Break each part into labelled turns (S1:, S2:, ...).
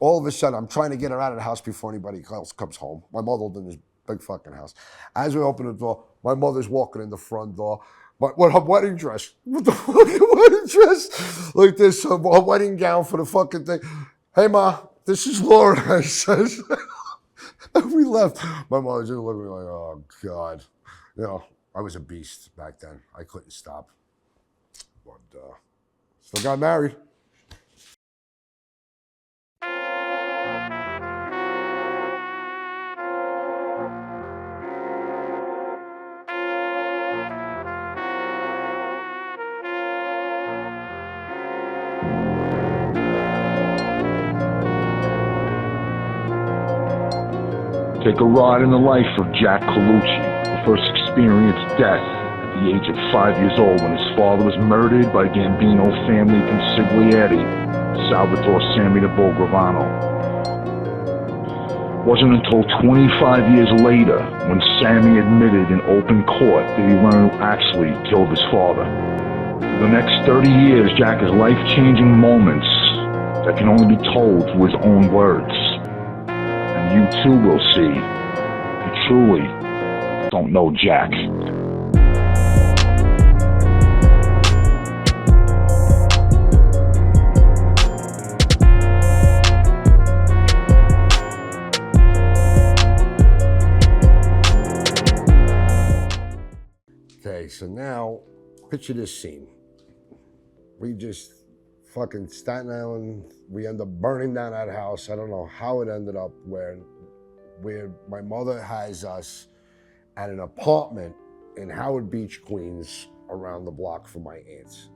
S1: all of a sudden, I'm trying to get her out of the house before anybody else comes home. My mother lived in this big fucking house. As we open the door, my mother's walking in the front door. But with her wedding dress, with the fucking wedding dress, like this, her wedding gown for the fucking thing. Hey, Ma, this is Laura, I says. And we left. My mother just looked at me like, oh, God. You know, I was a beast back then. I couldn't stop. But still got married.
S2: Take a ride in the life of Jack Colucci, who first experienced death at the age of 5 years old when his father was murdered by Gambino family consigliere, Salvatore Sammy de Bogravano. It wasn't until 25 years later, when Sammy admitted in open court, that he learned who actually killed his father. For the next 30 years, Jack has life-changing moments that can only be told through his own words. You too will see. You truly don't know Jack.
S1: Okay, so now, picture this scene. We just fucking Staten Island, we end up burning down that house. I don't know how it ended up where my mother has us at an apartment in Howard Beach, Queens, around the block from my aunts.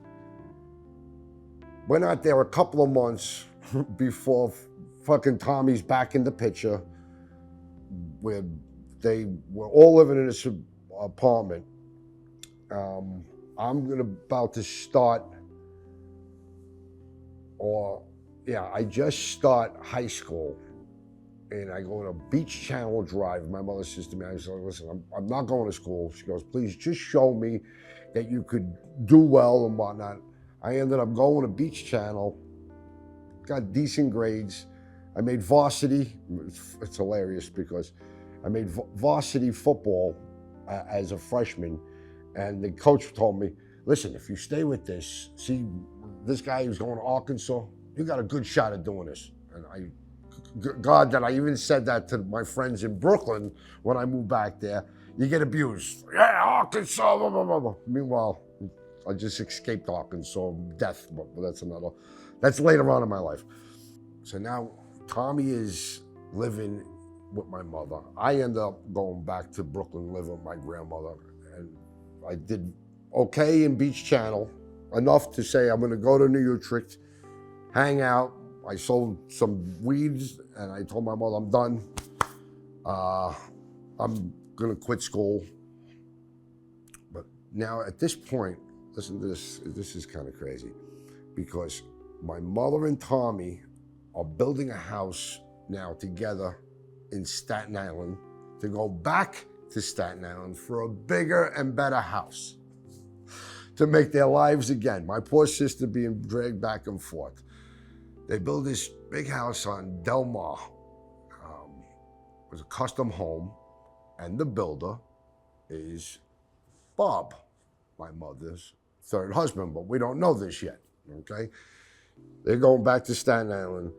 S1: We're not there a couple of months before fucking Tommy's back in the picture, where they were all living in this apartment. I'm about to start, I just start high school, and I go to Beach Channel Drive. My mother says to me, I said, listen, I'm not going to school. She goes, please just show me that you could do well and whatnot. I ended up going to Beach Channel, got decent grades. I made varsity. It's hilarious because I made varsity football as a freshman, and the coach told me, listen, if you stay with this, see this guy who's going to Arkansas, you got a good shot at doing this. And God, that I even said that to my friends in Brooklyn when I moved back there. You get abused. Yeah, Arkansas, blah, blah, blah, blah. Meanwhile, I just escaped Arkansas, death, but that's later on in my life. So now Tommy is living with my mother. I end up going back to Brooklyn, living with my grandmother. And I did okay in Beach Channel, enough to say I'm gonna go to New Utrecht, hang out. I sold some weeds, and I told my mother I'm done. I'm gonna quit school. But now at this point, listen to this, this is kind of crazy, because my mother and Tommy are building a house now together in Staten Island to go back to Staten Island for a bigger and better house, to make their lives again. My poor sister being dragged back and forth. They built this big house on Del Mar. It was a custom home, and the builder is Bob, my mother's third husband, but we don't know this yet, okay? They're going back to Staten Island.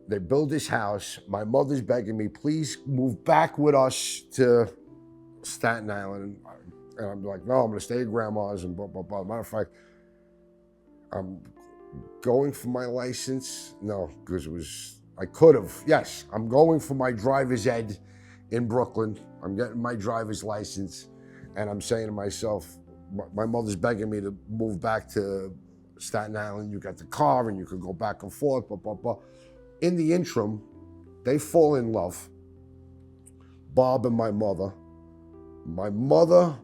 S1: They build this house. My mother's begging me, please move back with us to Staten Island. And I'm like, no, I'm gonna stay at grandma's and blah, blah, blah. Matter of fact, I'm going for my license. No, because I could have. Yes, I'm going for my driver's ed in Brooklyn. I'm getting my driver's license. And I'm saying to myself, my mother's begging me to move back to Staten Island. You got the car and you could go back and forth, blah, blah, blah. In the interim, they fall in love, Bob and my mother. My mother,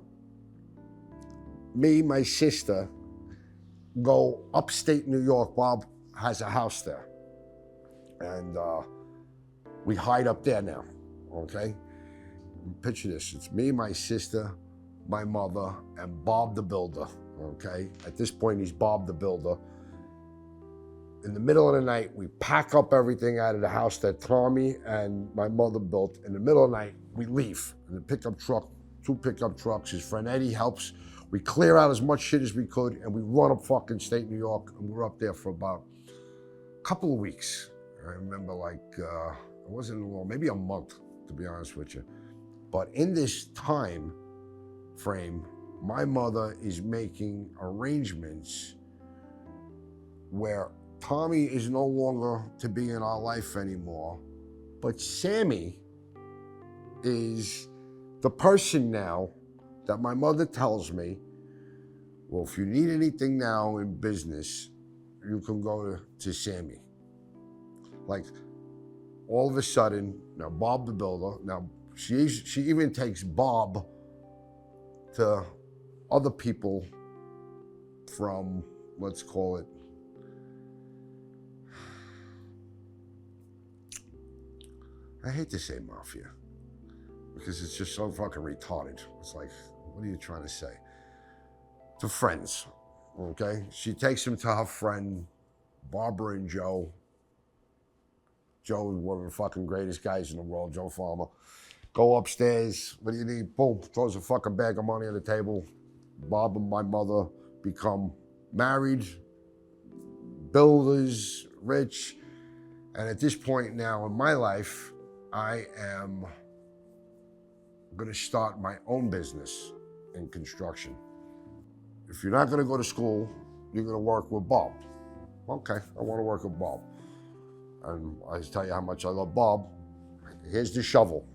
S1: me, my sister, go upstate New York. Bob has a house there. And we hide up there now, okay? Picture this, it's me, my sister, my mother, and Bob the Builder, okay? At this point, he's Bob the Builder. in the middle of the night, we pack up everything out of the house that Tommy and my mother built. In the middle of the night, we leave in the pickup truck, 2 pickup trucks. His friend Eddie helps. We clear out as much shit as we could, and we run up fucking state New York, and we're up there for about a couple of weeks. I remember it wasn't long, maybe a month, to be honest with you. But in this time frame, my mother is making arrangements where Tommy is no longer to be in our life anymore, but Sammy is the person now that my mother tells me, well, if you need anything now in business, you can go to Sammy. Like, all of a sudden, now Bob the Builder, now she even takes Bob to other people from, let's call it, I hate to say mafia, because it's just so fucking retarded. It's like, what are you trying to say? To friends, okay? She takes him to her friend, Barbara and Joe. Joe is one of the fucking greatest guys in the world, Joe Farmer. Go upstairs, what do you need? Boom, throws a fucking bag of money on the table. Bob and my mother become married, builders, rich. And at this point now in my life, I am gonna start my own business in construction. If you're not gonna go to school, you're gonna work with Bob. Okay, I wanna work with Bob. And I tell you how much I love Bob. Here's the shovel,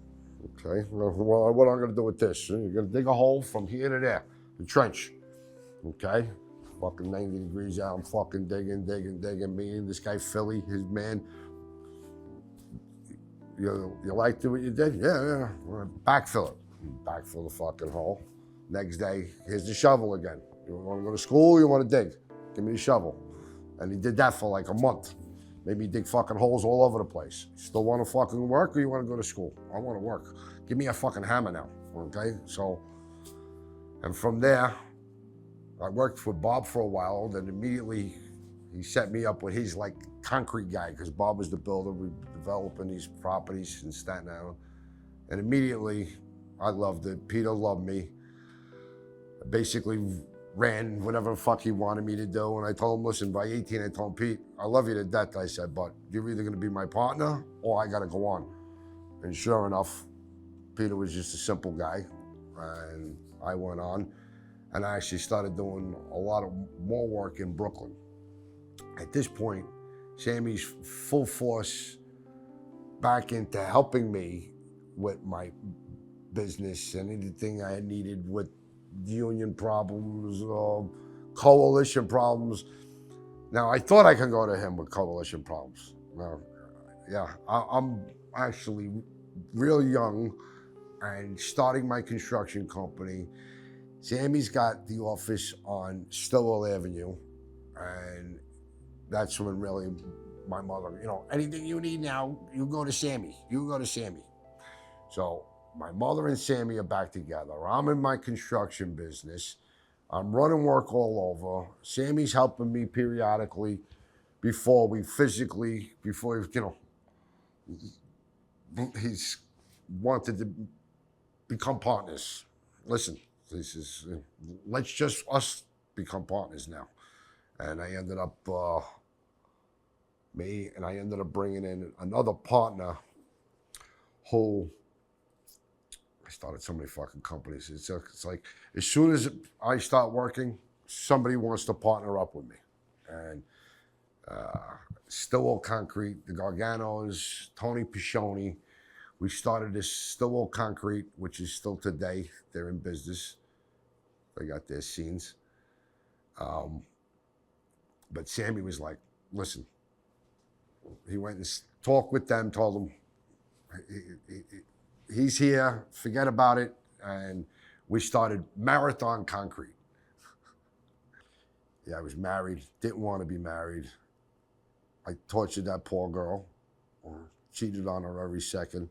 S1: okay? Well, what am I gonna do with this? You're gonna dig a hole from here to there, the trench, okay? Fucking 90 degrees out, I'm fucking digging. Me and this guy, Philly, his man, you liked what you did? Yeah. Backfill it. Backfill the fucking hole. Next day, here's the shovel again. You wanna go to school or you wanna dig? Give me the shovel. And he did that for like a month. Made me dig fucking holes all over the place. Still wanna fucking work or you wanna go to school? I wanna work. Give me a fucking hammer now, okay? So, and from there, I worked with Bob for a while, then immediately he set me up with his like concrete guy, because Bob was the builder. We were developing these properties in Staten Island. And immediately, I loved it. Peter loved me. I basically ran whatever the fuck he wanted me to do. And I told him, listen, by 18, I told him, Pete, I love you to death, I said, but you're either gonna be my partner or I gotta go on. And sure enough, Peter was just a simple guy. And I went on. And I actually started doing a lot of more work in Brooklyn. At this point, Sammy's full force back into helping me with my business and anything I needed with union problems or coalition problems. Now, I thought I could go to him with coalition problems. No, yeah, I'm actually real young and starting my construction company. Sammy's got the office on Stillwell Avenue, and that's when really my mother, anything you need now, you go to Sammy. You go to Sammy. So my mother and Sammy are back together. I'm in my construction business. I'm running work all over. Sammy's helping me periodically before he's wanted to become partners. Listen, let's just us become partners now. And I ended up, bringing in another partner who, I started so many fucking companies. It's like, as soon as I start working, somebody wants to partner up with me. And Stillwell Concrete, the Garganos, Tony Piscioni, we started this Stillwell Concrete, which is still today. They're in business. They got their scenes. But Sammy was like, listen, he went and talked with them, told them, he's here, forget about it. And we started Marathon Concrete. Yeah, I was married, didn't want to be married. I tortured that poor girl, or cheated on her every second.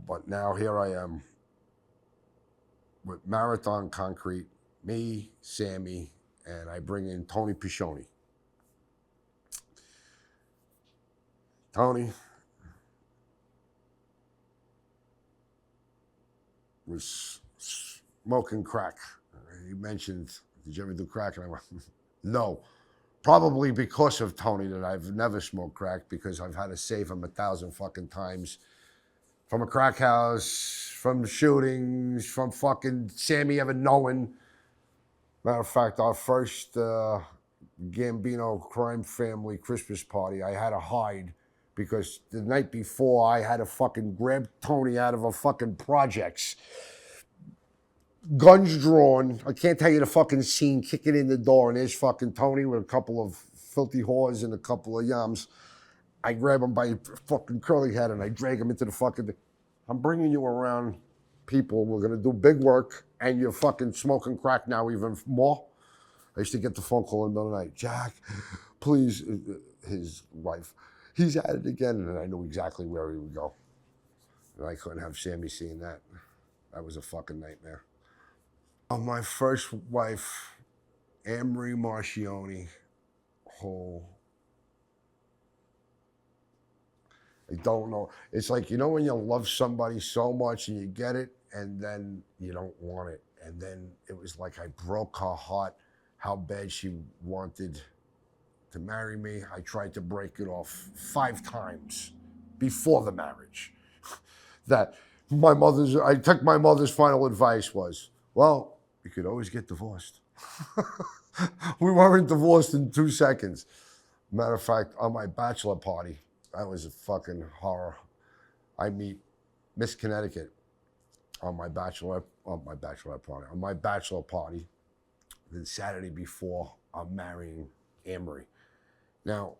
S1: But now here I am with Marathon Concrete, me, Sammy, and I bring in Tony Piscioni. Tony was smoking crack. He mentioned, did you ever do crack? And I went, no. Probably because of Tony that I've never smoked crack, because I've had to save him 1,000 fucking times from a crack house, from shootings, from fucking Sammy ever knowing. Matter of fact, our first Gambino crime family Christmas party, I had to hide because the night before I had to fucking grab Tony out of a fucking projects. Guns drawn. I can't tell you the fucking scene, kicking in the door, and there's fucking Tony with a couple of filthy whores and a couple of yams. I grab him by fucking curly head and I drag him into the fucking... I'm bringing you around people. We're going to do big work, and you're fucking smoking crack now even more. I used to get the phone call in the middle of the night. Jack, please, his wife, he's at it again. And I knew exactly where he would go. And I couldn't have Sammy seeing that. That was a fucking nightmare. My first wife, Amory Marcioni, I don't know. It's like, you know when you love somebody so much and you get it and then you don't want it. And then it was like I broke her heart, how bad she wanted to marry me. I tried to break it off 5 times before the marriage. I took my mother's final advice was, well, you could always get divorced. We weren't divorced in 2 seconds. Matter of fact, on my bachelor party, that was a fucking horror. I meet Miss Connecticut on my bachelor party, the Saturday before I'm marrying Amory. Now,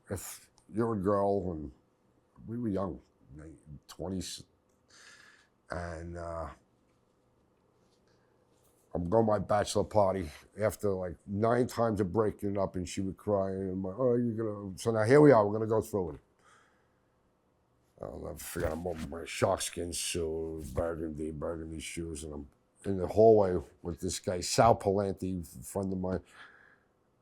S1: if you're a girl, and we were young, 20s, and I'm going to my bachelor party after like 9 times of breaking it up, and she would cry, and I'm like, oh, you're gonna. So now here we are, we're gonna go through it. I'll never forget, I'm wearing my sharkskin suit, burgundy shoes, and I'm in the hallway with this guy, Sal Palante, a friend of mine.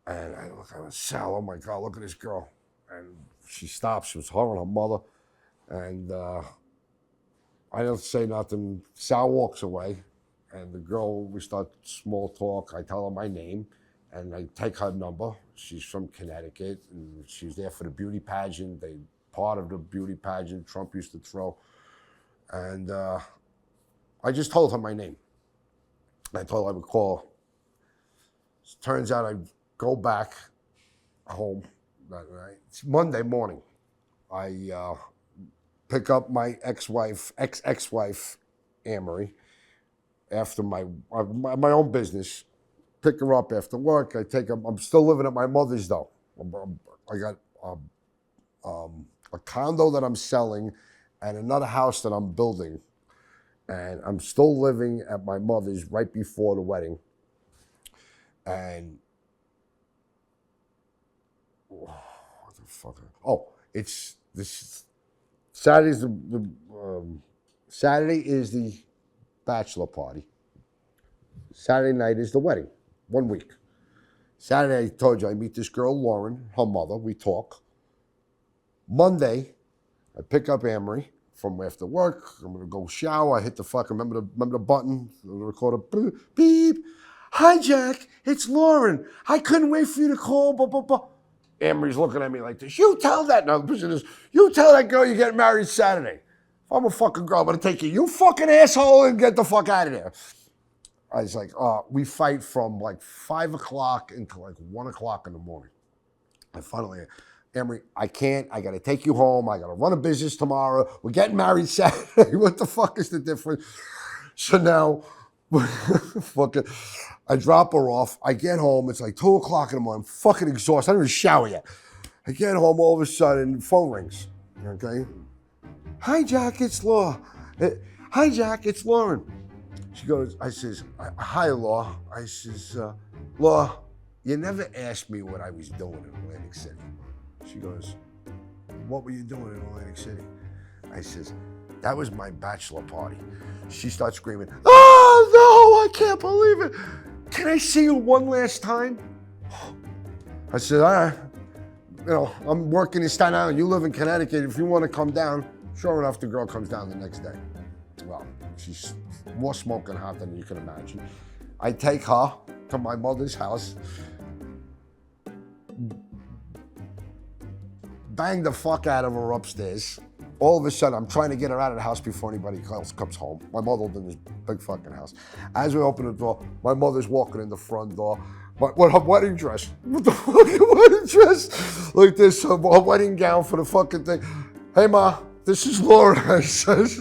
S1: And I look at Sal, oh my God, look at this girl. And she stops, it was her and her mother. And I don't say nothing. Sal walks away. And the girl, we start small talk. I tell her my name, and I take her number. She's from Connecticut, and she's there for the beauty pageant. Part of the beauty pageant Trump used to throw. And I just told her my name. I told her I would call her. Turns out I go back home that night. It's Monday morning. I pick up my ex-wife, Amory, after my own business, pick her up after work. I take her. I'm still living at my mother's though. I got a condo that I'm selling and another house that I'm building, and I'm still living at my mother's right before the wedding. And what the fuck? Oh, it's this Saturday's Saturday is the bachelor party. Saturday night is the wedding. 1 week. Saturday, I told you, I meet this girl, Lauren, her mother. We talk. Monday, I pick up Amory from after work. I'm gonna go shower. I hit the fucking remember the button, the recorder. Beep. Hi, Jack. It's Lauren. I couldn't wait for you to call. Blah blah blah. Amory's looking at me like this. You tell that. Now the person is. You tell that girl you're getting married Saturday. If I'm a fucking girl, I'm gonna take you. You fucking asshole, and get the fuck out of there. I was like, we fight from like 5 o'clock until like 1 o'clock in the morning. And finally, Amory, I can't. I got to take you home. I got to run a business tomorrow. We're getting married Saturday. What the fuck is the difference? So now, fucking, I drop her off. I get home. It's like 2 o'clock in the morning. I'm fucking exhausted. I didn't even shower yet. I get home. All of a sudden, the phone rings. Okay. Hi, Jack. It's Laura. Hi, Jack. It's Lauren. She goes, I says, hi, Laura. I says, Laura, you never asked me what I was doing in Atlantic City. She goes, what were you doing in Atlantic City? I says, that was my bachelor party. She starts screaming, oh, no, I can't believe it. can I see you one last time? I said, all right. You know, I'm working in Staten Island. You live in Connecticut. If you want to come down, sure enough, the girl comes down the next day. Well, she's more smoking hot than you can imagine. I take her to my mother's house, bang the fuck out of her upstairs. All of a sudden, I'm trying to get her out of the house before anybody else comes home. My mother lived in this big fucking house. As we open the door, my mother's walking in the front door. What her wedding dress? What the fucking wedding dress? Like this, her wedding gown for the fucking thing. Hey Ma, this is Laura, I says.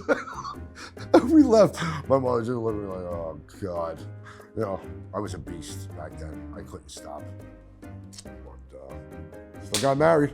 S1: And we left. My mother just looked at me like, oh God. You know, I was a beast back then. I couldn't stop. But still got married.